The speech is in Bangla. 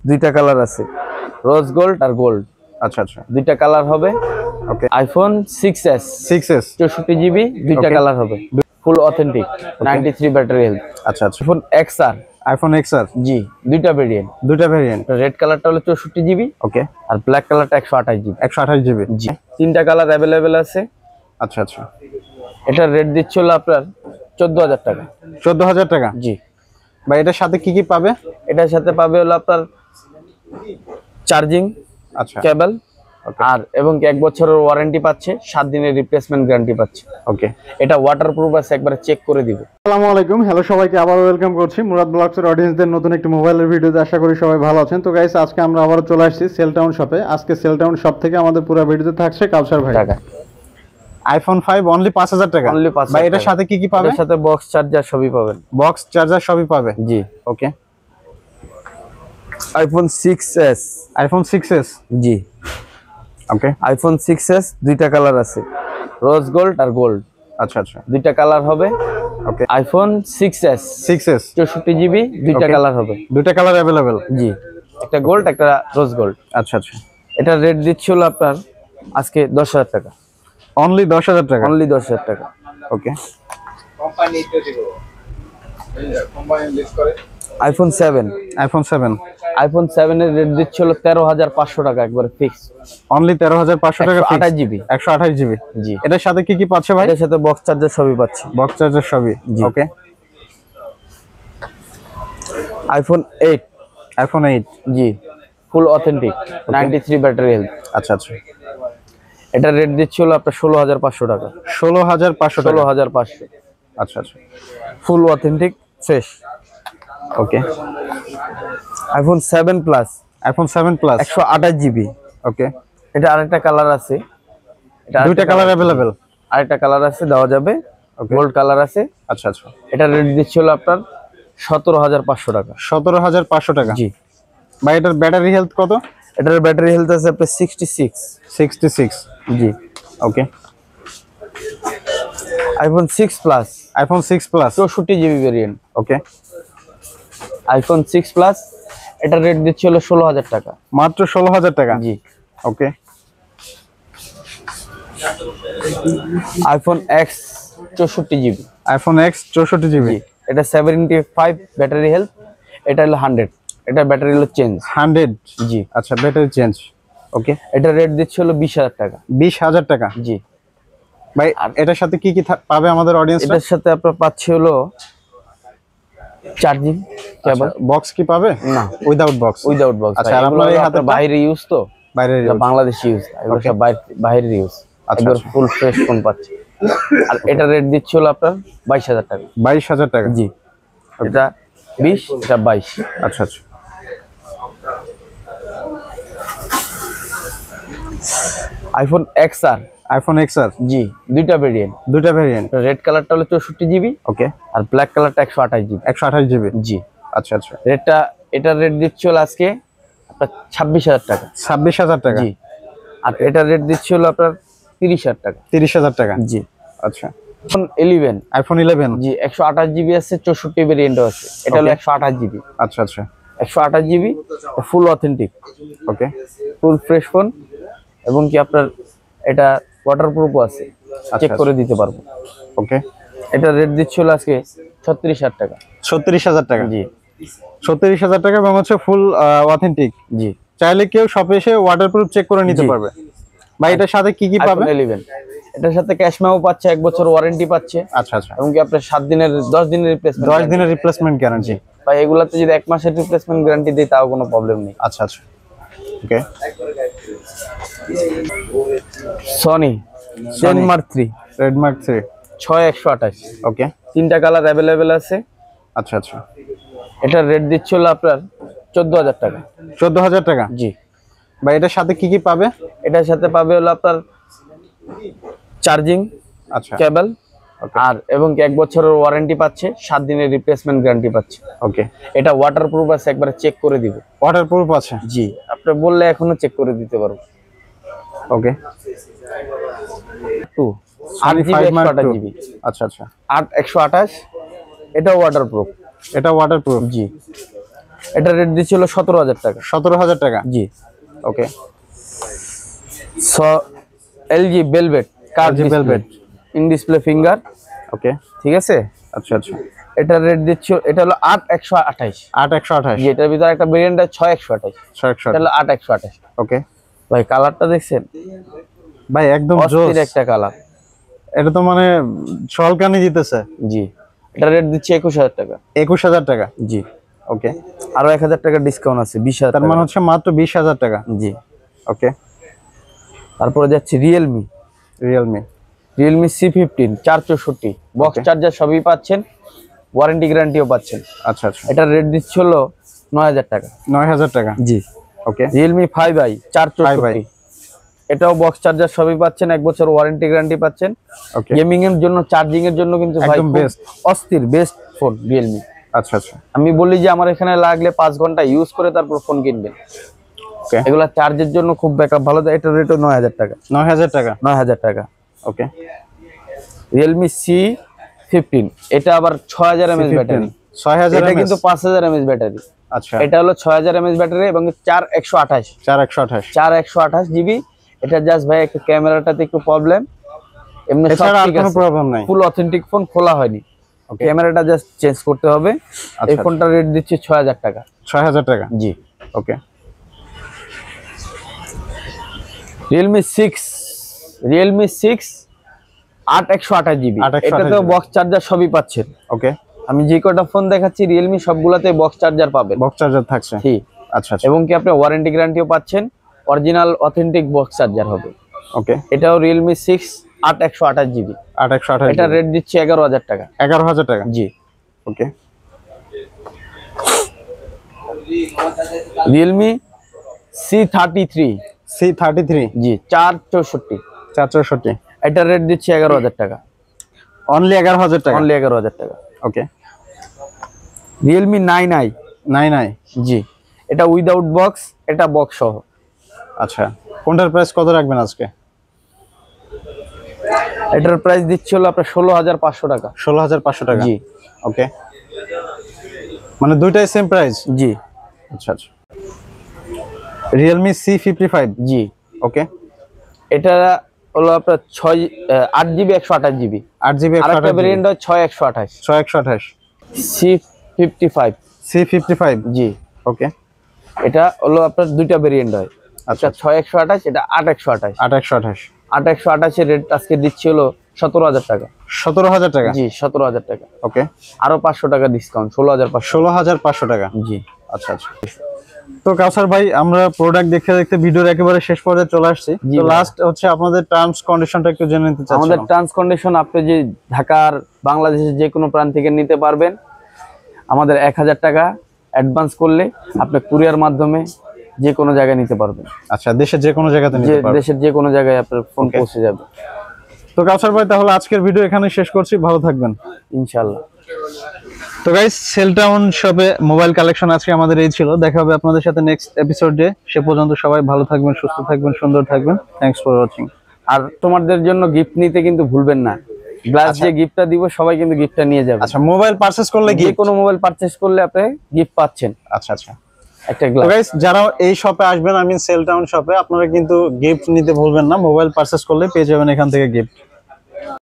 দুইটা কালার আছে, রোজ গোল্ড আর গোল্ড। আচ্ছা আচ্ছা, দুইটা কালার হবে। ওকে। আইফোন 6s 64 GB, দুইটা কালার হবে, ফুল অথেন্টিক, 93 ব্যাটারি হেলথ। আচ্ছা আচ্ছা, আইফোন XR জি, দুইটা ভেরিয়েন্ট। রেড কালারটা হলো 64 GB, ওকে। আর ব্ল্যাক কালারটা 128 GB। 128 জিবি জি, তিনটা কালার অ্যাভেলেবেল আছে। আচ্ছা আচ্ছা, এটার রেট দিচ্ছে হলো আপনার 14,000 টাকা। 14,000 টাকা জি ভাই। এটার সাথে কি কি পাবে? এটার সাথে পাবে হলো আপনার চার্জিং আচ্ছা, কেবল, আর এবং 1 বছরের ওয়ারেন্টি পাচ্ছে, 7 দিনের রিপ্লেসমেন্ট গ্যারান্টি পাচ্ছে। ওকে। এটা ওয়াটারপ্রুফ আছে, একবারে চেক করে দিব। আসসালামু আলাইকুম, হ্যালো সবাইকে আবার ওয়েলকাম করছি মুরাদ ব্লগসের অডিয়েন্সদের নতুন একটি মোবাইলের ভিডিওতে। আশা করি সবাই ভালো আছেন। তো গাইস, আজকে আমরা আবারও চলে আসছি সেলটাউন শপে। আজকে সেলটাউন শপ থেকে আমাদের পুরো ভিডিওতে থাকছে কাউসার ভাই। টাকা আইফোন 5 অনলি 5,000 টাকা। অনলি 5,000 ভাই এটার সাথে কি কি পাবে? এর সাথে বক্স চার্জার সবই পাবেন। বক্স চার্জার সবই পাবে। জি, okay. IPhone 6s। IPhone 6s জি, ওকে। আইফোন 6s দুইটা কালার আছে, রোজ গোল্ড আর গোল্ড। আচ্ছা আচ্ছা, দুইটা কালার হবে। ওকে। আইফোন 6s 64 GB, দুইটা কালার হবে, দুইটা কালার अवेलेबल। জি, একটা গোল্ড একটা রোজ গোল্ড। আচ্ছা আচ্ছা, এটা রেট দিচ্ছে হলো আপনার আজকে 10,000 টাকা। অনলি 10,000 টাকা। অনলি 10,000 টাকা। ওকে। কোম্পানি তো দিব কোম্পানি লিস্ট করে আইফোন 7 আইফোন 7 এর রেট দিচ্ছে হলো 13,500 টাকা, একবারে ফিক্স। অনলি 13,500 টাকা। 128 GB। 128 জিবি। জি, এটার সাথে কি কি পাচ্ছে ভাই? এর সাথে বক্স চার্জার সবই পাচ্ছে। বক্স চার্জার সবই। ওকে। আইফোন 8 জি, ফুল অথেন্টিক, 93 ব্যাটারি হেলথ। আচ্ছা আচ্ছা, এটা রেট দিচ্ছে হলো আপনার 16,500 টাকা। 16,500 টাকা। 16,500। আচ্ছা আচ্ছা, full authentic fresh. Okay. IPhone 7 plus 128 GB। Okay. এটা আরেকটা কালার আছে, এটা দুইটা কালার अवेलेबल। আরেকটা কালার আছে, দেওয়া যাবে, গোল্ড কালার আছে। আচ্ছা আচ্ছা, এটা রেট দিচ্ছে হলো আপনার 17,500 টাকা। 17,500 টাকা। জি ভাই এটার ব্যাটারি হেলথ কত? এটার ব্যাটারি হেলথ আছে আপনার 66। জি। Okay. IPhone 6 plus 64 GB variant. Okay. IPhone 6 plus, এটা রেট দিচ্ছে হলো 16,000 টাকা। মাত্র 16,000 টাকা। জি। Okay. IPhone X 64 GB। IPhone X 64 GB. জি, এটা 75 ব্যাটারি হেলথ, এটা হলো 100, এটা ব্যাটারি হলো চেঞ্জ 100। জি। আচ্ছা, ব্যাটারি চেঞ্জ। ওকে। এটা রেট দিচ্ছে হলো 20,000 টাকা। 20,000 টাকা। জি। ভাই এটার সাথে কি কি পাবে আমাদের অডিয়েন্স? এটার সাথে আপনার পাচ্ছে হলো চার্জিং কেবল। বক্স কি পাবে? না, উইদাউট বক্স। আচ্ছা, আর আপনার এই হাতে বাইরে ইউজ তো, বাইরে বাংলাদেশি ইউজ, এগুলো সব বাইরের ইউজ। আচ্ছা, একবার ফুল ফ্রেশ ফোন পাচ্ছে। আর এটা রেট দিচ্ছে হলো আপনার 22,000 টাকা। 22,000 টাকা। জি, এটা 20, এটা 22। আচ্ছা আচ্ছা, আইফোন XR জি, দুইটা ভেরিয়েন্ট। রেড কালারটা হলো 64 GB, ওকে। আর ব্ল্যাক কালারটা 128 GB। 128 জিবি। জি। আচ্ছা আচ্ছা, এটার রেট দিচ্ছে হলো আজকে আপনার 26,000 টাকা। 26,000 টাকা। জি। আর এটার রেট দিচ্ছে হলো আপনার 30,000 টাকা। 30,000 টাকা। জি। আচ্ছা। আইফোন 11 জি, 128 GB আছে, 64 ভেরিয়েন্টও আছে। এটা হলো 128 GB। আচ্ছা আচ্ছা, 128 GB, ফুল অথেন্টিক, ওকে। ফুল ফ্রেশ ফোন, এবং কি আপনার এটা ওয়াটারপ্রুফও আছে, চেক করে দিতে পারবো। ওকে। এটা রেট দিচ্ছে হলো আজকে 36,000 টাকা। 36,000 টাকা। জি। 36,000 টাকা এবং হচ্ছে ফুল অথেন্টিক। জি, চাইলে কেউ শপে এসে ওয়াটারপ্রুফ চেক করে নিতে পারবে। ভাই এটার সাথে কি কি পাবে? 11 এটার সাথে ক্যাশমেও পাচ্ছে, 1 বছর ওয়ারেন্টি পাচ্ছে। আচ্ছা আচ্ছা, এবং কি আপনার 10 দিনের রিপ্লেসমেন্ট। 10 দিনের রিপ্লেসমেন্ট গ্যারান্টি। ভাই এগুলাতে যদি 1 মাসের রিপ্লেসমেন্ট গ্যারান্টি দেই তাও কোনো প্রবলেম নেই। আচ্ছা আচ্ছা, ওকে। সনি রেডমার্ক 3 6128। ওকে। তিনটা কালার अवेलेबल আছে। আচ্ছা আচ্ছা, এটার রেট দিচ্ছে হলো আপনার 14,000 টাকা। 14,000 টাকা। জি। ভাই এটার সাথে কি কি পাবে? এটার সাথে পাবে হলো আপনার চার্জিং আচ্ছা, কেবল, আর এবং কি 1 বছরের ওয়ারেন্টি পাচ্ছে, 7 দিনের রিপ্লেসমেন্ট গ্যারান্টি পাচ্ছে। ওকে। এটা ওয়াটারপ্রুফ আছে, একবারে চেক করে দিব। ওয়াটারপ্রুফ আছে। জি, আপনি বললে এখনো চেক করে দিতে পারবো। ওকে। 8 GB। আচ্ছা আচ্ছা, 128, এটা ওয়াটারপ্রুফ। এটা ওয়াটারপ্রুফ। জি। এটা রেট দিচ্ছিল 17,000 টাকা। 17,000 টাকা। জি। Okay. LG velvet curve velvet in display finger. Okay, ঠিক আছে। আচ্ছা আচ্ছা। এটা রেট দিচ্ছি, এটা হলো 8,128। 8,128। জি, এটার ভিতরে একটা ভেরিয়েন্ট আছে 6,128। 6,128। এটা হলো 8,128। ওকে ভাই কালারটা দেখছেন ভাই, একদম জোস অস্থির একটা কালার। এটা তো মানে ছলকানি দিতেছে। জি, এটা রেট দিচ্ছি 21,000 টাকা। 21,000 টাকা। জি। ওকে, আরো 1,000 টাকা ডিসকাউন্ট আছে, 20,000 তার মানে হচ্ছে মাত্র 20,000 টাকা। জি। ওকে, তারপরে যাচ্ছে রিয়েলমি C15 464 বক্স চার্জার সবই পাচ্ছেন, ওয়ারেন্টি গ্যারান্টিও পাচ্ছেন। আচ্ছা আচ্ছা। এটা রেট দিচ্ছে হলো 9,000 টাকা। 9,000 টাকা। জি। ওকে, রিয়েলমি 5i 464, এটাও বক্স চার্জার সবই পাচ্ছেন, 1 বছর ওয়ারেন্টি গ্যারান্টি পাচ্ছেন। ওকে, গেমিং এর জন্য, চার্জিং এর জন্য কিন্তু ভাই একদম বেস্ট, অস্থির বেস্ট ফোন রিয়েলমি। আচ্ছা আচ্ছা। আমি বলি যে আমার এখানে লাগলে 5 ঘন্টা ইউজ করে তারপর ফোন কিনবেন। ওকে, এগুলা চার্জের জন্য খুব ব্যাকআপ ভালো দেয়। এটা রেটও 9,000 টাকা। 9,000 টাকা। 9,000 টাকা। ওকে, রিয়েলমি C15, এটা আবার 6,000 mAh ব্যাটারি। 6,000 এটা mAh কিন্তু 5,000 mAh ব্যাটারি। আচ্ছা, এটা হলো 6,000 mAh ব্যাটারি এবং 4128 4128 জিবি। এটা জাস্ট ভাই একটু ক্যামেরাটাতে একটু প্রবলেম, এমনি সব এছাড়া আর ঠিক কোনো আছে, প্রবলেম নাই। ফুল অথেন্টিক ফোন, খোলা হয়নি, ক্যামেরাটা জাস্ট চেঞ্জ করতে হবে। এই ফোনটা রেট দিচ্ছি 6,000 টাকা। 6,000 টাকা। জি। ওকে, রিয়েলমি 6 8128 জিবি। 828 এটাতেও বক্স চার্জার সবই পাচ্ছেন। ওকে, আমি যে কটা ফোন দেখাচ্ছি রিয়েলমি সবগুলাতে বক্স চার্জার পাবেন। বক্স চার্জার থাকছে। ঠিক। আচ্ছা আচ্ছা। এবং কি আপনি ওয়ারেন্টি গ্যারান্টিও পাচ্ছেন, অরিজিনাল অথেন্টিক বক্স চার্জার হবে। ওকে, এটাও রিয়েলমি 6 8128 জিবি। 8,128। এটা রেট দিচ্ছি 11,000 টাকা। 11,000 টাকা। জি। ওকে, রিয়েলমি C33 জি 464 464। এটা রেট দিচ্ছি 11,000 টাকা। অনলি 11,000 টাকা। অনলি 11,000 টাকা। ওকে, রিয়েলমি 9i 9i। জি, এটা উইদাউট বক্স, এটা বক্স সহ। আচ্ছা, কোনটার প্রাইস কত রাখবেন আজকে? এটার প্রাইস দিচ্ছি হলো আপনার 16,500 টাকা। 16,500 টাকা। জি। ওকে, মানে দুইটাই সেম প্রাইস। জি। আচ্ছা আচ্ছা। Realme C55। জি। ওকে, এটা হলো আপনার 8 জিবি 128 জিবি। 8 জিবি। আরেকটা ভেরিয়েন্ট হয় 6128। 6128। C55 C55। জি। ওকে, এটা হলো আপনার দুইটা ভেরিয়েন্ট হয়, আচ্ছা, 6128, এটা 8128। 8,128। 8,128 এর রেট আজকে দিচ্ছি হলো 17,000 টাকা। 17,000 টাকা। জি, 17,000 টাকা। ওকে, আরো 500 টাকা ডিসকাউন্ট, 16,500। 16,500 টাকা। জি। আচ্ছা আচ্ছা। তো কাউসার ভাই, আমরা প্রোডাক্ট দেখতে দেখতে ভিডিওর একেবারে শেষ পর্যায়ে চলে আসছি। তো লাস্ট হচ্ছে আপনাদের টার্মস কন্ডিশনটা একটু জেনে নিতে চাচ্ছি। আমাদের টার্মস কন্ডিশন, আপনি যে ঢাকার বাংলাদেশের যে কোনো প্রান্ত থেকে নিতে পারবেন। আমাদের 1,000 টাকা অ্যাডভান্স করলে আপনি কুরিয়ার মাধ্যমে যে কোনো জায়গায় নিতে পারবেন। আচ্ছা, দেশের যে কোনো জায়গাতে নিতে পারবেন। দেশের যে কোনো জায়গায় আপনার ফোন পৌঁছে যাবে। তো কাউসার ভাই, তাহলে আজকের ভিডিও এখানে শেষ করছি। ভালো থাকবেন ইনশাআল্লাহ। তো গাইস, সেলটাউন শপে মোবাইল কালেকশন আজকে আমাদের এই ছিল। দেখা হবে আপনাদের সাথে নেক্সট এপিসোডে। সে পর্যন্ত সবাই ভালো থাকবেন, সুস্থ থাকবেন, সুন্দর থাকবেন। Thanks for watching. আর তোমাদের জন্য গিফট নিতে কিন্তু ভুলবেন না। গ্লাস যে গিফটটা দিব, সবাই কিন্তু গিফটটা নিয়ে যাবে। আচ্ছা, মোবাইল পারচেজ করলে যে কোনো মোবাইল পারচেজ করলে আপনি গিফট পাচ্ছেন। আচ্ছা আচ্ছা। একটা তো গ্লাস। গাইস, যারা এই শপে আসবেন, আমি সেলটাউন শপে, আপনারা কিন্তু গিফট নিতে ভুলবেন না। মোবাইল পারচেজ করলে পেয়ে যাবেন এখান থেকে গিফট।